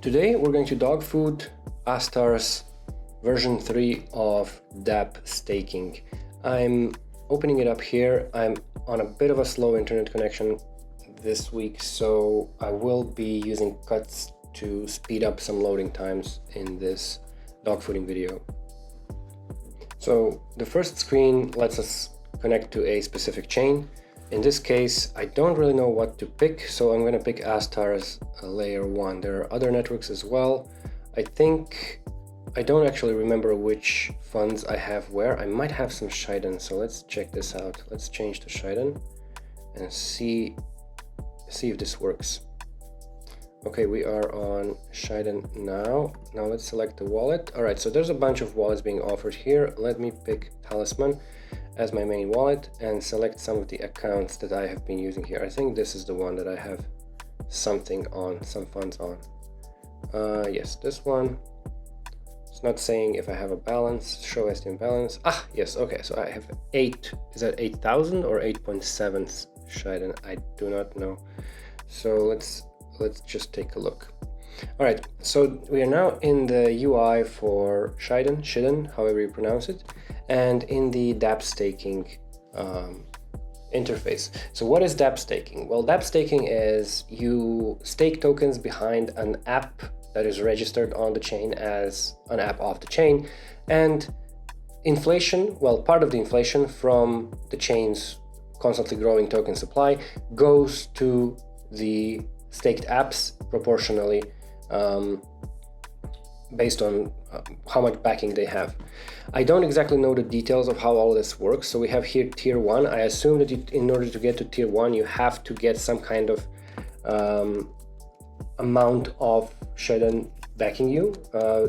Today we're going to Dogfood Astar's version 3 of Dapp staking. I'm opening it up here. I'm on a bit of a slow internet connection this week, so I will be using cuts to speed up some loading times in this dogfooding video. So the first screen lets us connect to a specific chain. In this case, I don't really know what to pick, so I'm going to pick Astar as a layer 1. There are other networks as well. I don't actually remember which funds I have where. I might have some Shiden, so let's check this out. Let's change to Shiden and see if this works. Okay, we are on Shiden now. Now let's select the wallet. All right, so there's a bunch of wallets being offered here. Let me pick Talisman as my main wallet and select some of the accounts that I have been using here. I think this is the one that I have something on, some funds on. Yes, this one. It's not saying if I have a balance, show STM balance. Ah, yes, okay, so I have 8, is that 8,000 or 8.7 Shiden? I do not know. So let's just take a look. All right, so we are now in the UI for Shiden, however you pronounce it, and in the Dapp staking interface. So what is Dapp staking? Well, Dapp staking is you stake tokens behind an app that is registered on the chain as an app off the chain, and inflation, well, part of the inflation from the chain's constantly growing token supply goes to the staked apps proportionally based on how much backing they have. I don't exactly know the details of how all this works. So we have here tier 1. I assume that in order to get to tier 1, you have to get some kind of amount of Shiden backing you.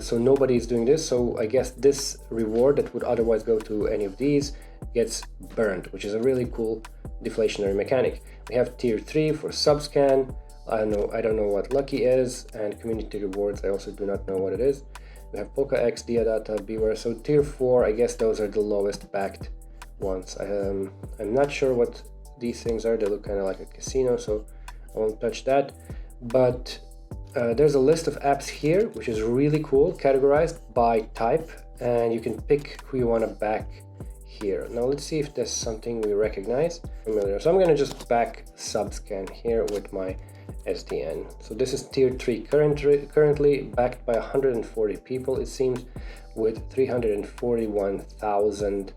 So nobody is doing this. So I guess this reward that would otherwise go to any of these gets burned, which is a really cool deflationary mechanic. We have tier 3 for subscan. I don't know what Lucky is, and community rewards, I also do not know what it is. We have PolkaX, Diadata, Beware. So tier 4, I guess those are the lowest backed ones. I'm not sure what these things are. They look kind of like a casino, so I won't touch that. But there's a list of apps here, which is really cool, categorized by type, and you can pick who you want to back here. Now let's see if there's something we recognize familiar. So I'm going to just back subscan here with my SDN. So this is tier 3 currently backed by 140 people, it seems, with 341,000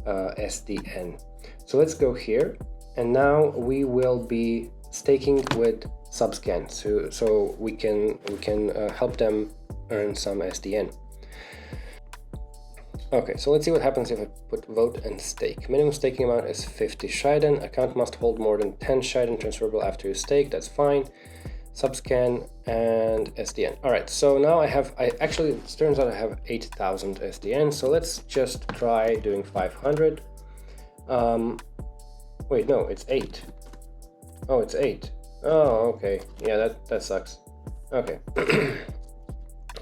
SDN. So let's go here, and now we will be staking with subscan, so we can help them earn some SDN. Okay, so let's see what happens if I put vote and stake. Minimum staking amount is 50 Shiden. Account must hold more than 10 Shiden transferable after you stake. That's fine. Subscan and SDN. All right, so now actually, it turns out I have 8,000 SDN. So let's just try doing 500. Wait, no, it's 8. Oh, it's 8. Oh, okay. Yeah, that sucks. Okay.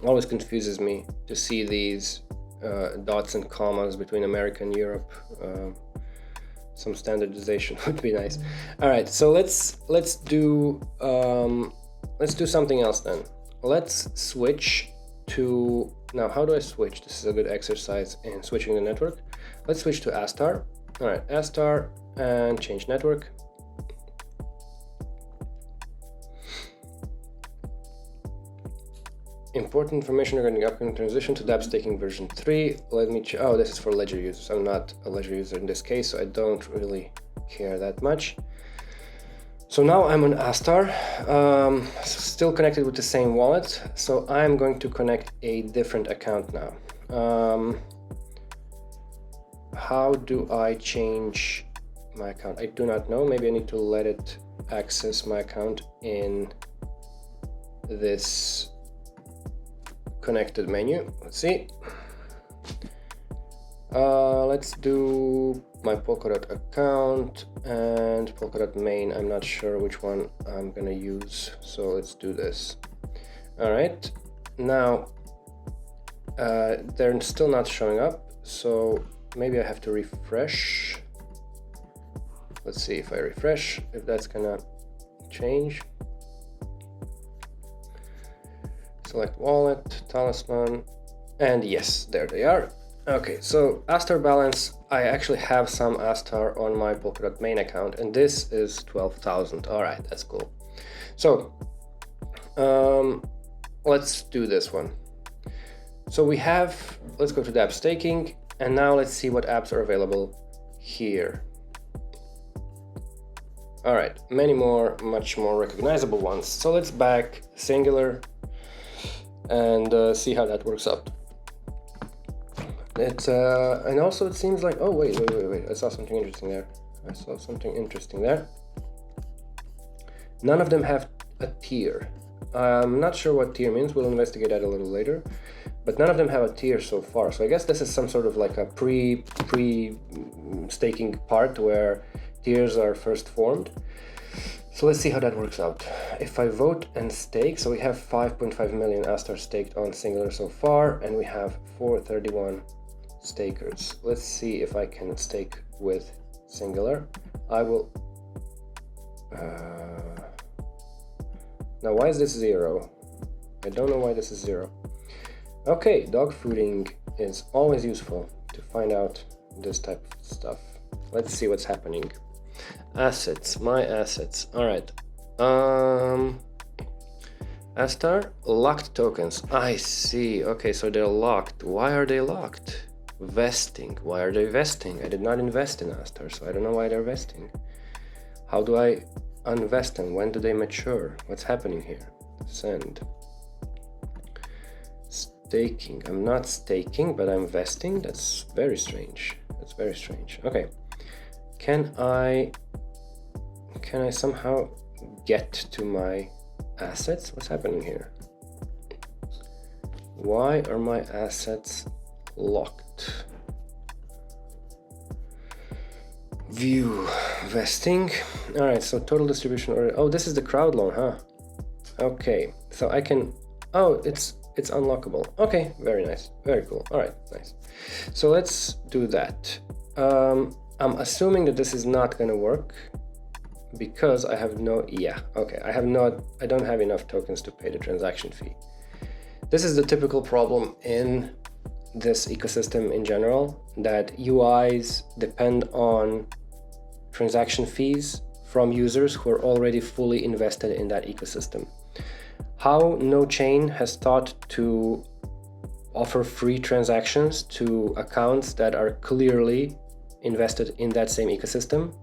Always confuses me to see these dots and commas between America and Europe. Some standardization would be nice. All right, so let's do something else then. Let's switch to, now how do I switch? This is a good exercise in switching the network. Let's switch to Astar. All right, Astar, and change network. Important information regarding the upcoming transition to Dapp staking version 3. Let me oh, this is for Ledger users. I'm not a Ledger user in this case, so I don't really care that much. So now I'm on Astar, still connected with the same wallet. So I'm going to connect a different account now. How do I change my account? I do not know. Maybe I need to let it access my account in this connected menu. Let's see. Let's do my Polkadot account and Polkadot main. I'm not sure which one I'm gonna use, so let's do this. All right, now they're still not showing up, so maybe I have to refresh. Let's see if I refresh, if that's gonna change. select wallet, talisman, and yes, there they are. Okay, so Astar balance, I actually have some Astar on my Polkadot main account, and this is 12,000. All right, that's cool. So let's do this one. So we have, let's go to Dapp staking, and now let's see what apps are available here. All right, many more, much more recognizable ones. So let's back Singular and see how that works out. And also it seems like, oh wait, I saw something interesting there. None of them have a tier. I'm not sure what tier means, we'll investigate that a little later, but none of them have a tier so far. So I guess this is some sort of like a pre-staking part where tiers are first formed. So let's see how that works out. If I vote and stake, so we have 5.5 million Astar staked on Singular so far, and we have 431 stakers. Let's see if I can stake with Singular. I will... Now why is this 0? I don't know why this is 0. Okay, dogfooding is always useful to find out this type of stuff. Let's see what's happening. Assets, my assets. All right. Astar, locked tokens. I see. Okay, so they're locked. Why are they locked? Vesting. Why are they vesting? I did not invest in Astar, so I don't know why they're vesting. How do I unvest them? When do they mature? What's happening here? Send. Staking. I'm not staking, but I'm vesting. That's very strange. That's very strange. Okay. Can I somehow get to my assets? What's happening here? Why are my assets locked? View vesting. All right, so total distribution order. Oh, this is the crowd loan, huh? Okay, so I can, oh, it's unlockable. Okay, very nice, very cool. All right, nice. So let's do that. I'm assuming that this is not going to work because I have no, I don't have enough tokens to pay the transaction fee. This is the typical problem in this ecosystem in general, that UIs depend on transaction fees from users who are already fully invested in that ecosystem. How no chain has thought to offer free transactions to accounts that are clearly invested in that same ecosystem.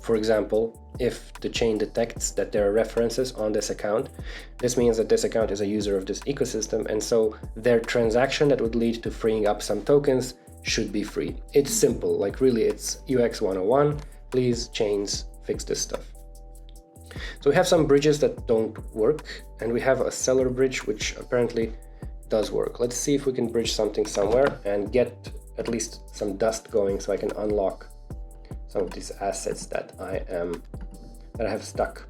For example, if the chain detects that there are references on this account, this means that this account is a user of this ecosystem, and so their transaction that would lead to freeing up some tokens should be free. It's simple, like really it's UX 101. Please, chains, fix this stuff. So we have some bridges that don't work, and we have a seller bridge which apparently does work. Let's see if we can bridge something somewhere and get at least some dust going so I can unlock some of these assets that I have stuck.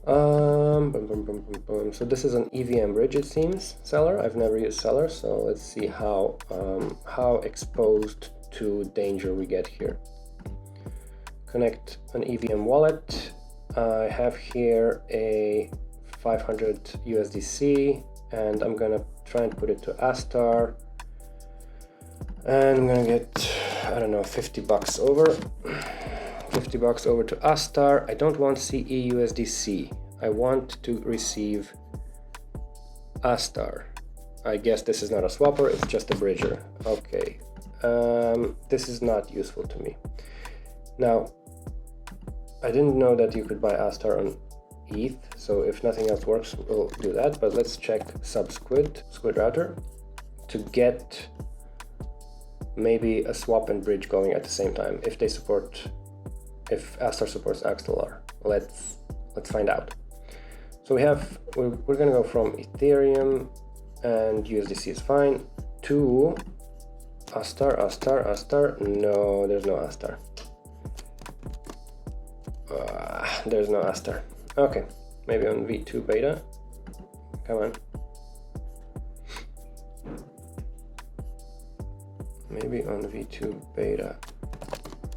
So this is an EVM bridge, it seems. Seller, I've never used Seller, so let's see how exposed to danger we get here. Connect an EVM wallet. I have here a 500 USDC, and I'm gonna try and put it to Astar, and I'm gonna get, I don't know, 50 bucks over. 50 bucks over to Astar. I don't want CE USDC. I want to receive Astar. I guess this is not a swapper, it's just a bridger. Okay. This is not useful to me. Now, I didn't know that you could buy Astar on ETH, so if nothing else works, we'll do that. But let's check Squid Router to get maybe a swap and bridge going at the same time if Astar supports Axelar. Let's find out. So we're gonna go from Ethereum and USDC is fine to Astar. No, there's no Astar. There's no Astar. Okay, maybe on V2 beta. Come on. Maybe on V2 beta.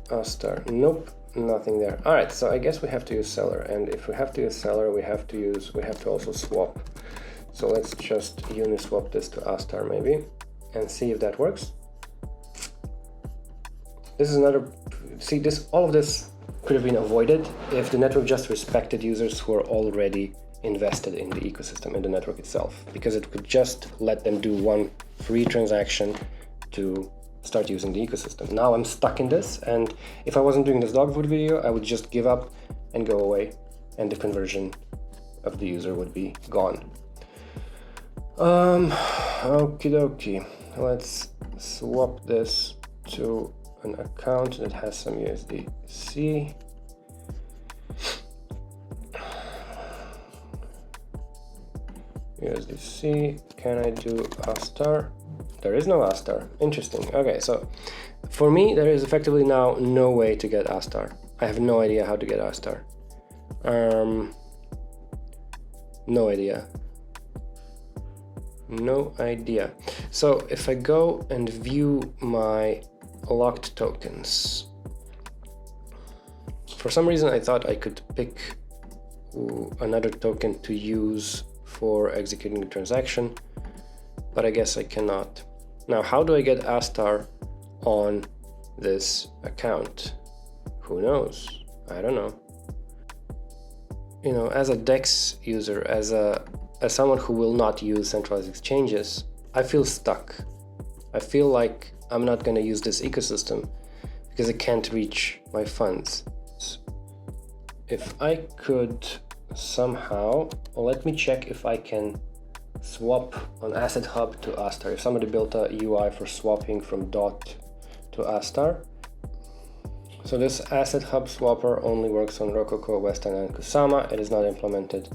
Astar. Nope, nothing there. All right, so I guess we have to use Seller, and if we have to use Seller, we have to also swap. So let's just uniswap this to Astar maybe and see if that works. This is another, see this, all of this could have been avoided if the network just respected users who are already invested in the ecosystem, in the network itself, because it could just let them do one free transaction to start using the ecosystem. Now I'm stuck in this, and if I wasn't doing this Dogfood video, I would just give up and go away, and the conversion of the user would be gone. Okie dokie. Let's swap this to an account that has some USDC. USDC. Can I do Astar? There is no Astar. Interesting. Okay, so for me, there is effectively now no way to get Astar. I have no idea how to get Astar. No idea. No idea. So if I go and view my locked tokens, for some reason I thought I could pick another token to use for executing the transaction, but I guess I cannot. Now, how do I get Astar on this account? Who knows? I don't know. You know, as a DEX user, as someone who will not use centralized exchanges, I feel stuck. I feel like I'm not going to use this ecosystem because I can't reach my funds. If I could somehow, let me check if I can swap on Asset Hub to Astar. If somebody built a UI for swapping from DOT to Astar. So this Asset Hub swapper only works on Rococo, Western, and Kusama. It is not implemented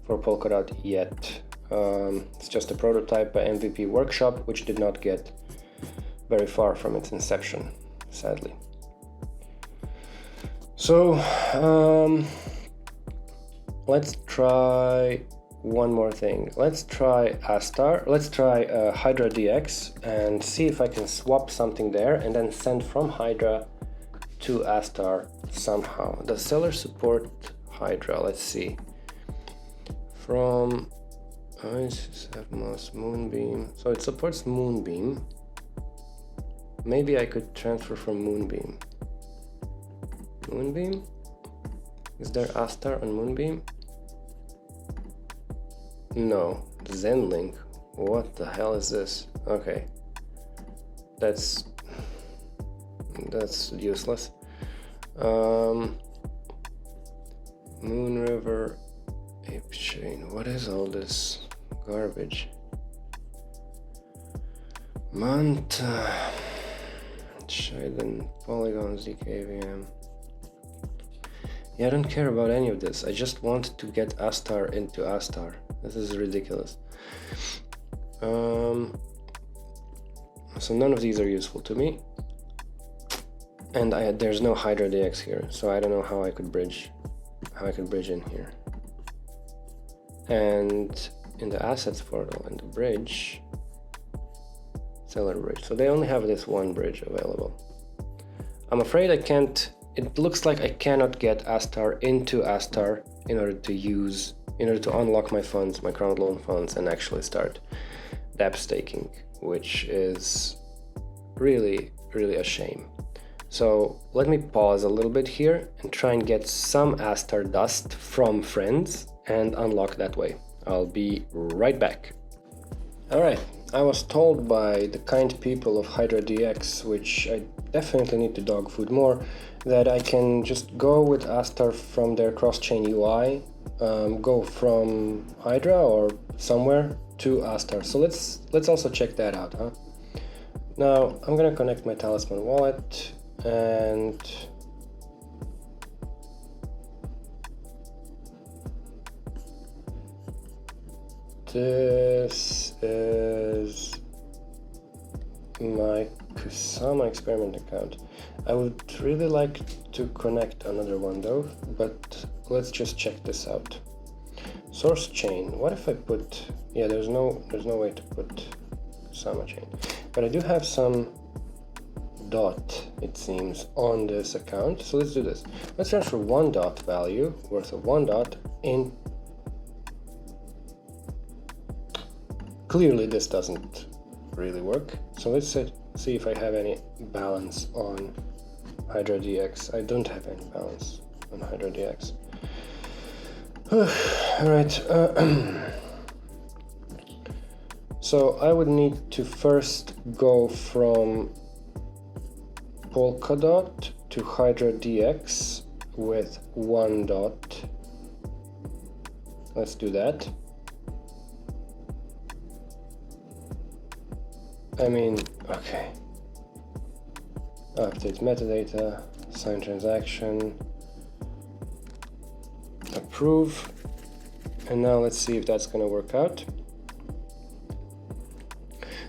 for Polkadot yet. It's just a prototype by MVP Workshop, which did not get very far from its inception, sadly. So let's try one more thing. Let's try Astar. Let's try Hydra DX and see if I can swap something there and then send from Hydra to Astar somehow. Does seller support Hydra? Let's see. From Moonbeam. So it supports Moonbeam. Maybe I could transfer from Moonbeam. Moonbeam? Is there Astar on Moonbeam? No. Zenlink. What the hell is this? Okay. That's useless. Moonriver Ape Chain. What is all this garbage? Manta. Shiden. Polygon ZKVM. Yeah, I don't care about any of this. I just want to get Astar into Astar. This is ridiculous. So none of these are useful to me. And there's no Hydra DX here, so I don't know how I could bridge in here. And in the assets portal and the bridge, seller bridge. So they only have this one bridge available. I'm afraid I can't. It looks like I cannot get Astar into Astar in order to unlock my funds, my crowd loan funds, and actually start dApp staking, which is really, really a shame. So let me pause a little bit here and try and get some Astar dust from friends and unlock that way. I'll be right back. Alright, I was told by the kind people of Hydra DX, which I definitely need to dogfood more, that I can just go with Astar from their cross-chain UI, go from Hydra or somewhere to Astar. So let's also check that out, huh? Now I'm gonna connect my Talisman wallet, and this is my Kusama experiment account. I would really like to connect another one though, but let's just check this out. Source chain. What if I put? Yeah, there's no way to put Kusama chain, but I do have some dot, it seems, on this account. So let's do this. Let's transfer one dot value worth of one dot in. clearly this doesn't really work. So let's see if I have any balance on Hydra DX. I don't have any balance on Hydra DX. Alright, so I would need to first go from Polkadot to Hydra DX with 1 dot. Let's do that. I mean, okay. Update metadata, sign transaction, approve, and now let's see if that's going to work out.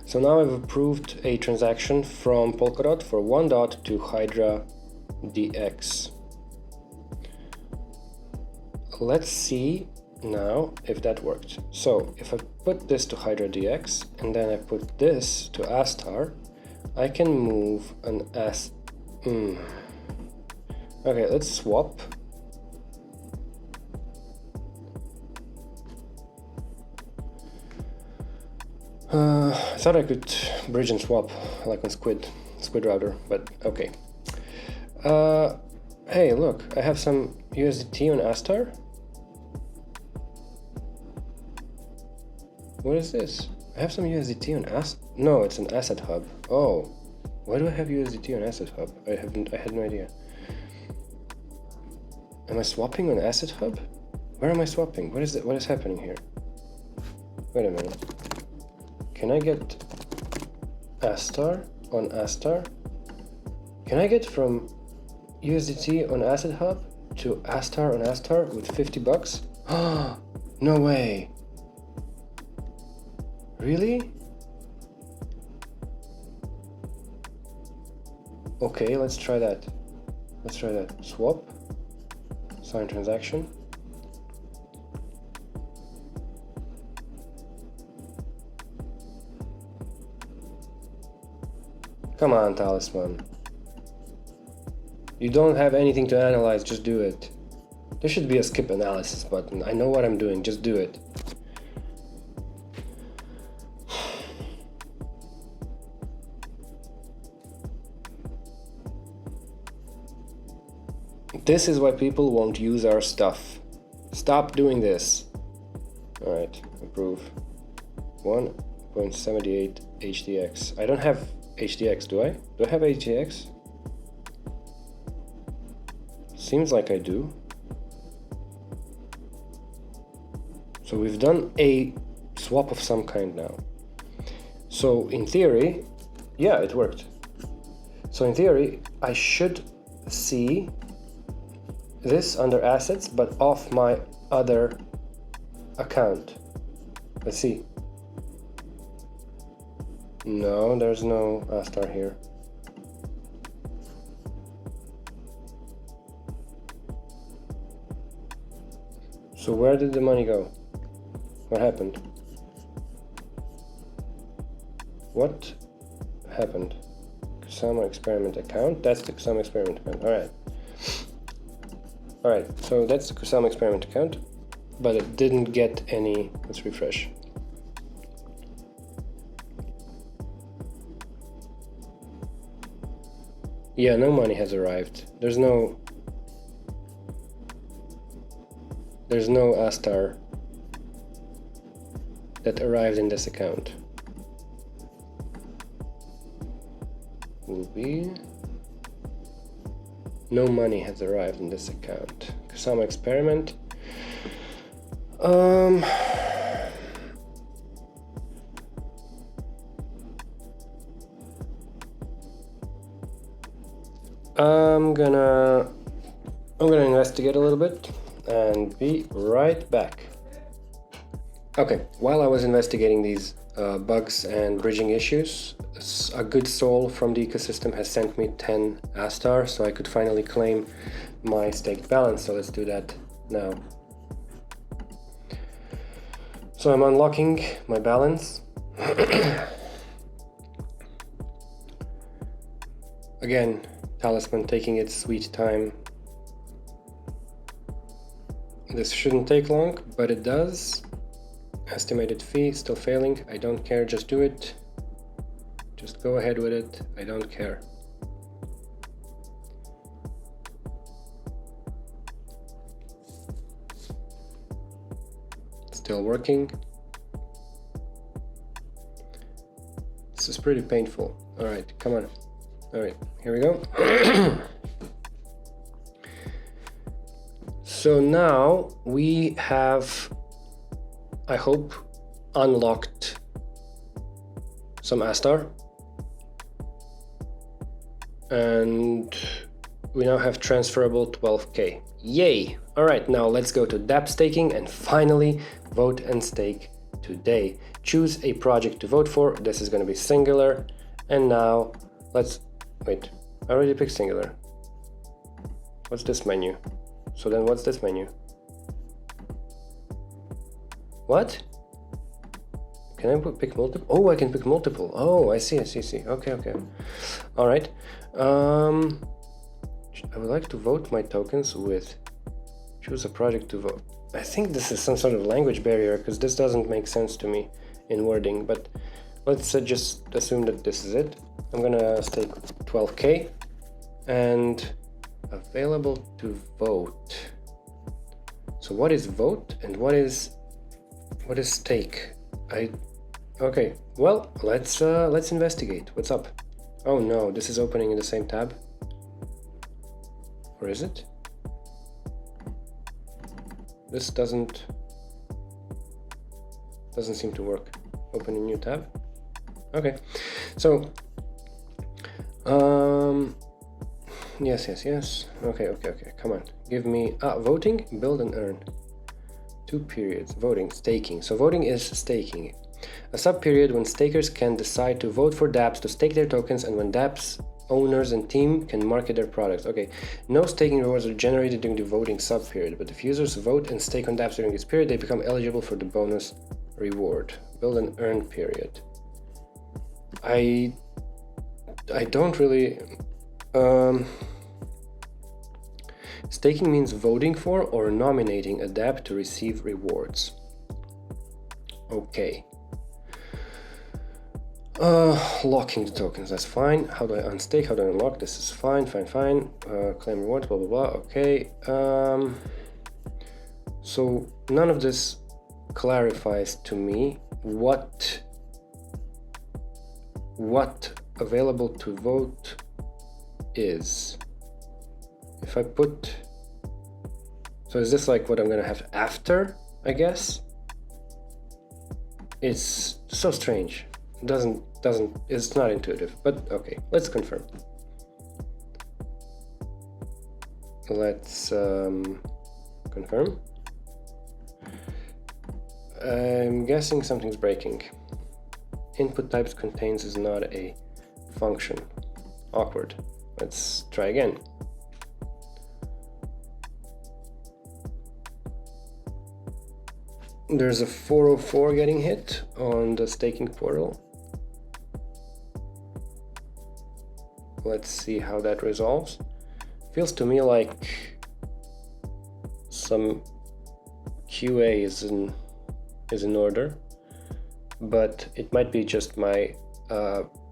So now I've approved a transaction from Polkadot for 1 dot to Hydra DX. Let's see now if that worked. So if I put this to Hydra DX and then I put this to Astar, I can move an Okay, let's swap. I thought I could bridge and swap like on Squid router, but okay. Hey, look, I have some USDT on Astar. What is this? I have some USDT on No, it's an asset hub. Oh, why do I have USDT on asset hub? I had no idea. Am I swapping on asset hub? Where am I swapping? What is happening here? Wait a minute. Can I get Astar on Astar? Can I get from USDT on asset hub to Astar on Astar with $50? Ah, no way. Really? Okay, let's try that. Swap. Sign transaction. Come on, Talisman. You don't have anything to analyze, just do it. There should be a skip analysis button. I know what I'm doing, just do it. This is why people won't use our stuff. Stop doing this. Alright, approve. 1.78 HDX. I don't have HDX, do I? Do I have HDX? Seems like I do. So we've done a swap of some kind now. So in theory, yeah, it worked. So in theory, I should see this under assets, but off my other account. Let's see. No, there's no Astar here. So where did the money go? What happened? What happened? Kusama experiment account? That's the Kusama experiment account. Alright, so that's the Kusama experiment account, but it didn't get any. Let's refresh. Yeah, no money has arrived. There's no Astar that arrived in this account. Will be no money has arrived in this account. Kusama experiment. I'm gonna investigate a little bit and be right back. Okay, while I was investigating these bugs and bridging issues, a good soul from the ecosystem has sent me 10 Astar, so I could finally claim my staked balance. So let's do that now. So I'm unlocking my balance. Again, Talisman taking its sweet time. This shouldn't take long, but it does. Estimated fee, still failing. I don't care, just do it. Just go ahead with it. I don't care. Still working. This is pretty painful. All right, come on. All right, here we go. So now we have, I hope, unlocked some Astar. And we now have transferable 12K. Yay! All right, now let's go to dApp staking and finally vote and stake today. Choose a project to vote for. This is going to be singular. And now let's wait. I already picked singular. What's this menu? So then what's this menu? What? Can I pick multiple? Oh, I can pick multiple. Oh, I see. Okay. All right. I would like to vote my tokens with choose a project to vote. I think this is some sort of language barrier because this doesn't make sense to me in wording, but let's just assume that this is it. I'm gonna stake 12K and available to vote. So what is vote and what is stake? Okay, well, let's investigate. What's up? Oh no, this is opening in the same tab. Or is it? This doesn't seem to work. Open a new tab. Okay, so yes. Okay. Come on, give me voting, build and earn. 2 periods. Voting, staking. So voting is staking. A sub-period when stakers can decide to vote for dApps to stake their tokens and when dApps owners and team can market their products. Okay, no staking rewards are generated during the voting sub-period, but if users vote and stake on dApps during this period, they become eligible for the bonus reward. Build and earn period. I don't really... Staking means voting for or nominating a dApp to receive rewards. Okay. Locking the tokens, that's fine. How do I unstake? How do I unlock? This is fine. Claim rewards, blah blah blah. Okay. So none of this clarifies to me what available to vote is. If I put, so is this like what I'm gonna have after, I guess? It's so strange. It's not intuitive, but okay, let's confirm. Let's confirm. I'm guessing something's breaking. Input types contains is not a function. Awkward. Let's try again. There's a 404 getting hit on the staking portal. Let's see how that resolves. Feels to me like some QA is in order, but it might be just my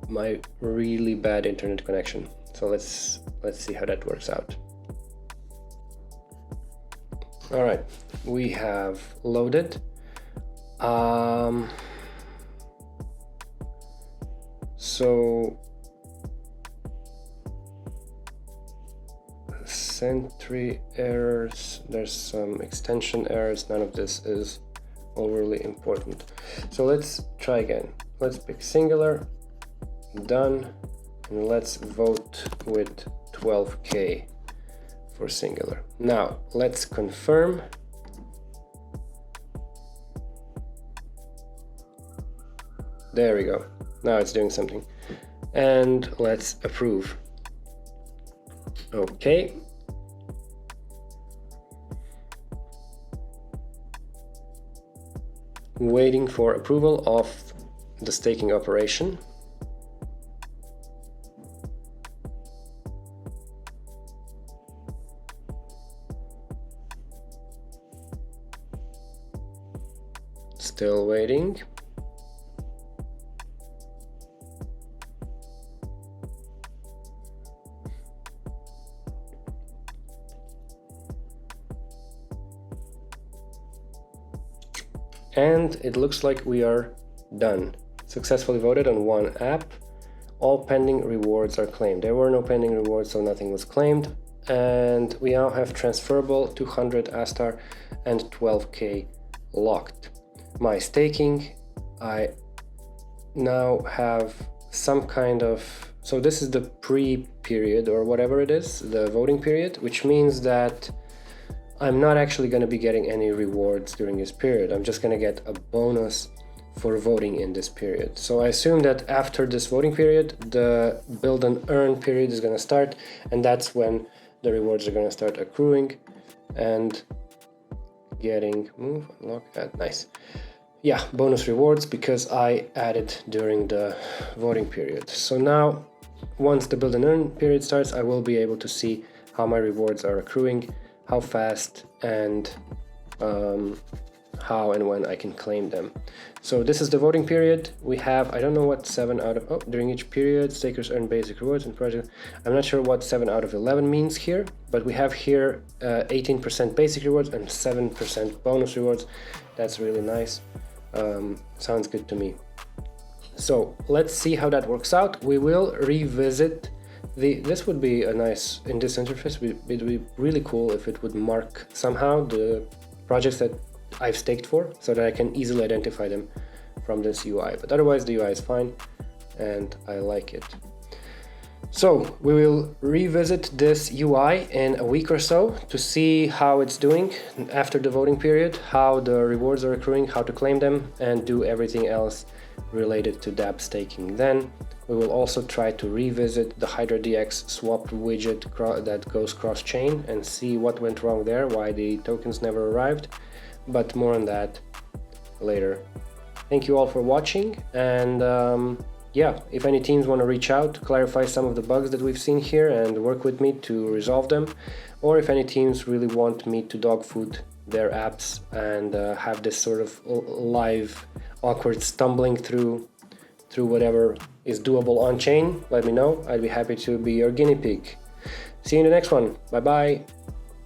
my really bad internet connection. So let's see how that works out. All right, we have loaded. So sentry errors, there's some extension errors, none of this is overly important. So let's try again. Let's pick singular, done, and let's vote with 12K for singular. Now let's confirm. There we go. Now it's doing something. And let's approve. Okay. Waiting for approval of the staking operation. Still waiting. And it looks like we are done. Successfully voted on one app. All pending rewards are claimed. There were no pending rewards, so nothing was claimed. And we now have transferable 200 Astar and 12k locked. My staking, I now have some kind of, so this is the pre-period or whatever it is, the voting period, which means that I'm not actually going to be getting any rewards during this period. I'm just going to get a bonus for voting in this period. So I assume that after this voting period, the build and earn period is going to start, and that's when the rewards are going to start accruing and getting nice. Yeah, bonus rewards because I added during the voting period. So now, once the build and earn period starts, I will be able to see how my rewards are accruing, how fast, and how and when I can claim them. So this is the voting period. We have, I don't know what 7 out of, during each period, stakers earn basic rewards and project. I'm not sure what 7 out of 11 means here, but we have here 18% basic rewards and 7% bonus rewards. That's really nice. Sounds good to me. So let's see how that works out. We will revisit this would be a nice, in this interface, it would be really cool if it would mark somehow the projects that I've staked for, so that I can easily identify them from this UI. But otherwise the UI is fine and I like it. So we will revisit this UI in a week or so to see how it's doing after the voting period, how the rewards are accruing, how to claim them, and do everything else related to dApp staking. Then we will also try to revisit the HydraDX swap widget that goes cross-chain and see what went wrong there, why the tokens never arrived, but more on that later. Thank you all for watching, and yeah, if any teams want to reach out to clarify some of the bugs that we've seen here and work with me to resolve them, or if any teams really want me to dogfood their apps and have this sort of live awkward stumbling through whatever is doable on chain, let me know. I'd be happy to be your guinea pig. See you in the next one. Bye bye.